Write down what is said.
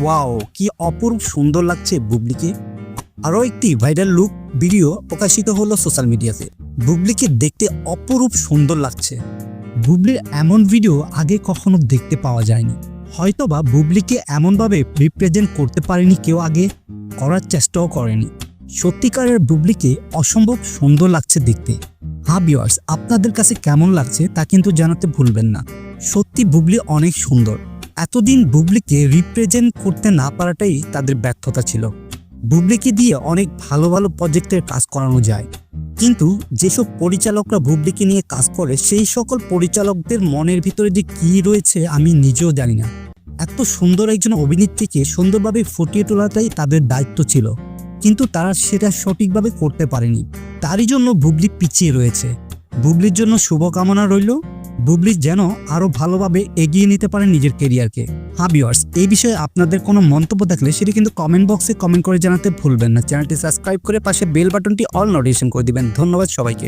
Wow, কি অপরূপ সুন্দর লাগছে বুবলিকে। আরও একটি ভাইরাল লুক ভিডিও প্রকাশিত হলো সোশ্যাল মিডিয়াতে। বুবলিকে দেখতে অপরূপ সুন্দর লাগছে। বুবলির এমন ভিডিও আগে কখনো দেখতে পাওয়া যায়নি। হয়তোবা বুবলিকে এমনভাবে রিপ্রেজেন্ট করতে পারেনি কেউ আগে, করার চেষ্টাও করেনি। সত্যিকারের বুবলিকে অসম্ভব সুন্দর লাগছে দেখতে। হ্যাঁ ভিউয়ার্স, আপনাদের কাছে কেমন লাগছে তা কিন্তু জানাতে ভুলবেন না। সত্যি বুবলি অনেক সুন্দর। এতদিন বুবলিকে রিপ্রেজেন্ট করতে না পারাটাই তাদের ব্যর্থতা ছিল। বুবলিকে দিয়ে অনেক ভালো ভালো প্রজেক্টের কাজ করানো যায়, কিন্তু যেসব পরিচালকরা বুবলিকে নিয়ে কাজ করে সেই সকল পরিচালকদের মনের ভিতরে যে কী রয়েছে আমি নিজেও জানি না। এত সুন্দর একজন অভিনেত্রীকে সুন্দরভাবে ফুটিয়ে তোলাটাই তাদের দায়িত্ব ছিল, কিন্তু তারা সেটা সঠিকভাবে করতে পারেনি। তারই জন্য বুবলি পিছিয়ে রয়েছে। বুবলির জন্য শুভকামনা রইল। বুবলি যেন আরও ভালোভাবে এগিয়ে নিতে পারে নিজের কেরিয়ারকে। হ্যাঁ ভিউয়ার্স, এই বিষয়ে আপনাদের কোনো মন্তব্য থাকলে সেটি কিন্তু কমেন্ট বক্সে কমেন্ট করে জানাতে ভুলবেন না। চ্যানেলটি সাবস্ক্রাইব করে পাশে বেল বাটনটি অল নোটিফিকেশন করে দিবেন। ধন্যবাদ সবাইকে।